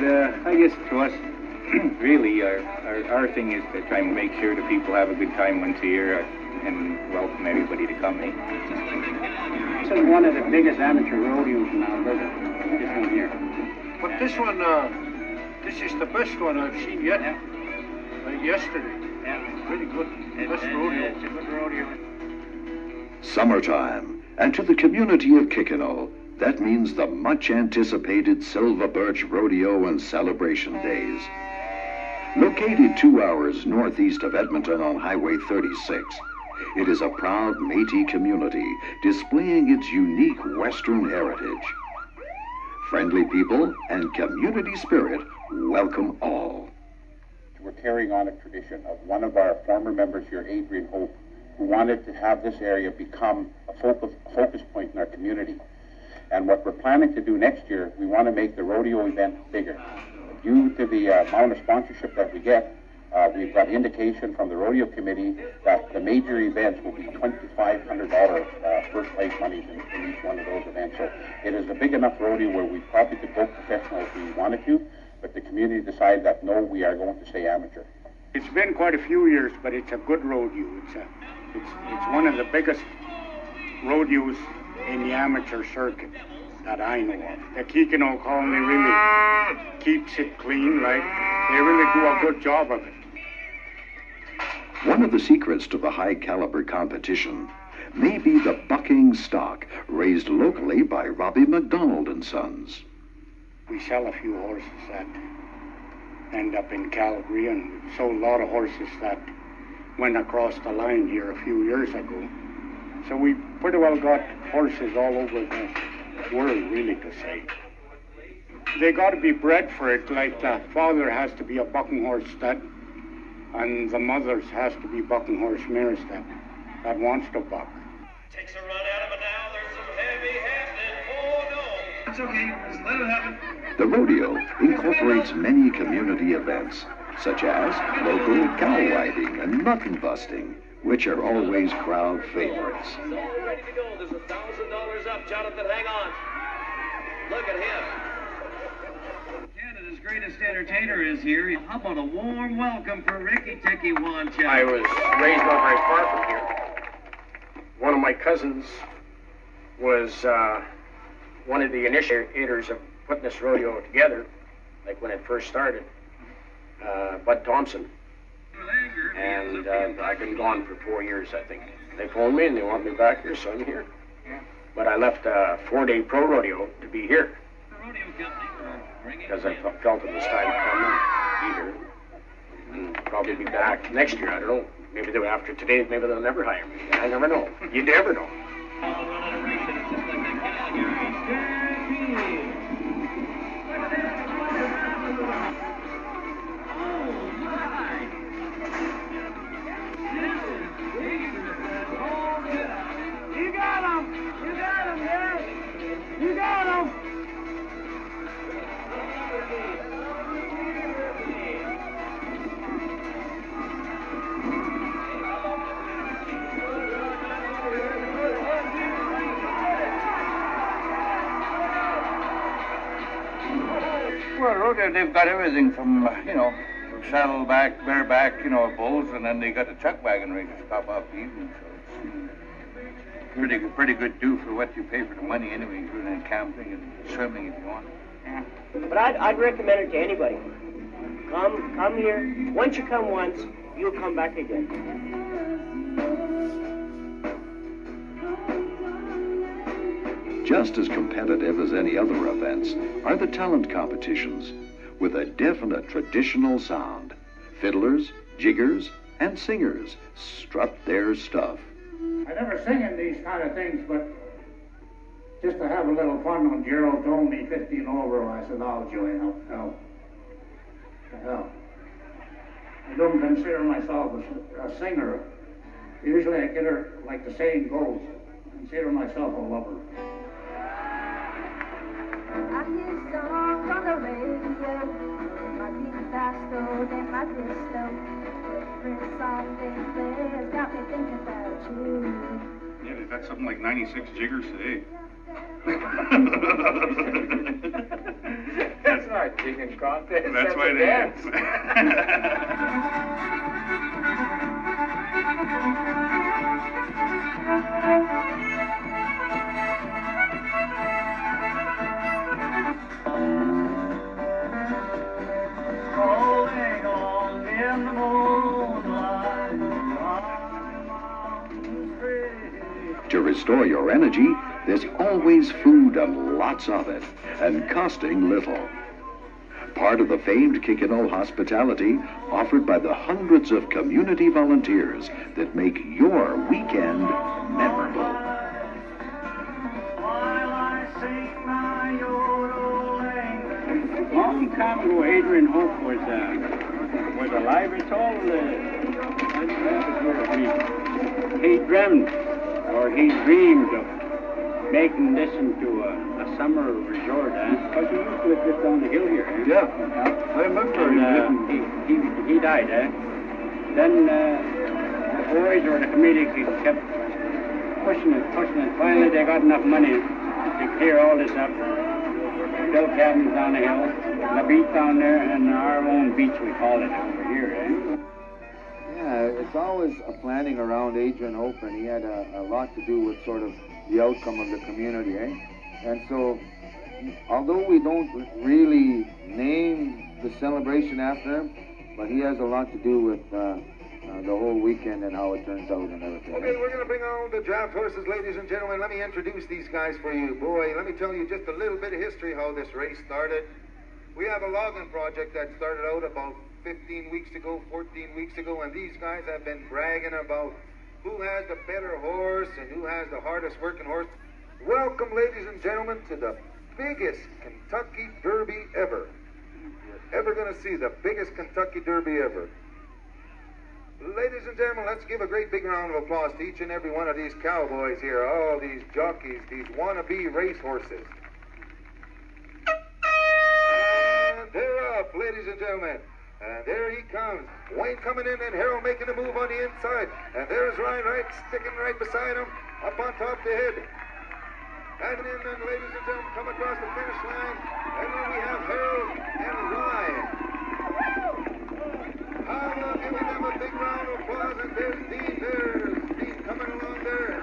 I guess to us, really, our thing is to try and make sure the people have a good time once a year and welcome everybody to come. This is one of the biggest amateur rodeos in Alberta, this one here. But this one, this is the best one I've seen yet. Yeah. Like yesterday. Yeah. Pretty good. Best rodeo. It's a good rodeo. Summertime, and to the community of Kikino, that means the much-anticipated Silver Birch Rodeo and Celebration Days. Located 2 hours northeast of Edmonton on Highway 36, it is a proud Métis community displaying its unique Western heritage. Friendly people and community spirit welcome all. We're carrying on a tradition of one of our former members here, Adrian Hope, who wanted to have this area become a focus point in our community. And what we're planning to do next year, we want to make the rodeo event bigger. Due to the amount of sponsorship that we get, we've got indication from the rodeo committee that the major events will be $2,500 first place monies in each one of those events. So it is a big enough rodeo where we probably could go professional if we wanted to, but the community decided that no, we are going to stay amateur. It's been quite a few years, but it's a good rodeo. It's one of the biggest rodeos in the amateur circuit that I know of. The Kikino colony really keeps it clean, right? They really do a good job of it. One of the secrets to the high-caliber competition may be the bucking stock raised locally by Robbie McDonald and Sons. We sell a few horses that end up in Calgary, and we've sold a lot of horses that went across the line here a few years ago. So we pretty well got horses all over the world, really, to say. They got to be bred for it, like the father has to be a bucking horse stud, and the mother's has to be bucking horse mares that wants to buck. Takes a run out of it now. There's some heavy happening. Oh no! It's okay. Just let it happen. The rodeo incorporates many community events, such as local cow riding and mutton busting, which are always crowd favorites. It's all ready to go. There's $1,000 up. Jonathan, hang on. Look at him. Canada's greatest entertainer is here. How about a warm welcome for Ricky Ticky Wancha? I was raised not very far from here. One of my cousins was one of the initiators of putting this rodeo together, like when it first started, Bud Thompson. And I've been gone for 4 years, I think. They phoned me and they want me back here, so I'm here. But I left a 4-day pro rodeo to be here, because I felt it was time to come and be here. And probably be back next year, I don't know. Maybe they'll, after today, maybe they'll never hire me. I never know. You never know. Well, rodeo, they've got everything from, saddleback, bareback, bulls, and then they got the chuck wagon ring to stop off the evening, so it's pretty good do for what you pay for the money anyway, including camping and swimming if you want. Yeah. But I'd recommend it to anybody. Come here. Once you come once, you'll come back again. Just as competitive as any other events are the talent competitions, with a definite traditional sound. Fiddlers, jiggers, and singers strut their stuff. I never sing in these kind of things, but just to have a little fun when Gerald told me 15 over, I said, I'll join up. Hell. I don't consider myself a singer. Usually I get her, like the saying goes, I consider myself a lover. I hear songs on the radio, my beat faster than my disco. Every song they play has got me thinking about you. Yeah, they've got something like 96 jiggers today. That's right. Singing contest. That's why a they dance. Rolling on in the moonlight, To restore your energy, there's always food and lots of it, and costing little. Part of the famed Kikino hospitality offered by the hundreds of community volunteers that make your weekend memorable. Long time ago, Adrian Hope was alive. It's all he dreamt or he dreamed of making this into a summer resort. Because he used to live just down the hill here. Yeah, I remember. He died. Then the boys or the committee kept pushing it. Finally, they got enough money to clear all this up. Built cabins on the hill, the beach down there, and our own beach, we call it over here. Yeah, it's always a planning around Adrian Hope, and he had a lot to do with sort of the outcome of the community, And so, although we don't really name the celebration after him, but he has a lot to do with the whole weekend and how it turns out and everything. Okay, we're going to bring on the draft horses, ladies and gentlemen. Let me introduce these guys for you. Boy, let me tell you just a little bit of history how this race started. We have a logging project that started out about 15 weeks ago, 14 weeks ago, and these guys have been bragging about who has the better horse and who has the hardest working horse. Welcome, ladies and gentlemen, to the biggest Kentucky Derby ever. You're ever going to see the biggest Kentucky Derby ever. Ladies and gentlemen, let's give a great big round of applause to each and every one of these cowboys here, all these jockeys, these wannabe racehorses. And they're up, ladies and gentlemen. And there he comes. Wayne coming in and Harold making a move on the inside. And there's Ryan Wright sticking right beside him, up on top of the head. And then, ladies and gentlemen, come across the finish line. And then we have Harold and Ryan. How about giving them a big round of applause? And there's Dean there. Dean coming along there.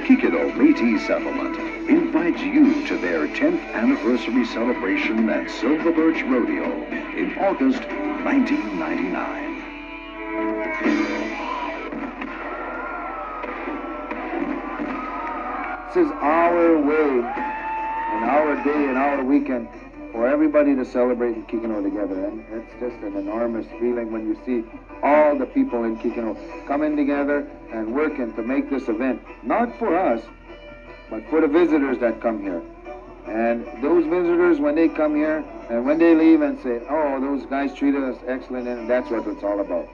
Kikino Métis Settlement invites you to their 10th anniversary celebration at Silver Birch Rodeo in August 1999. This is our way and our day and our weekend for everybody to celebrate in Kikino together. And it's just an enormous feeling when you see all the people in Kikino coming together and working to make this event, not for us, but for the visitors that come here. And those visitors, when they come here and when they leave and say, oh, those guys treated us excellent, and that's what it's all about.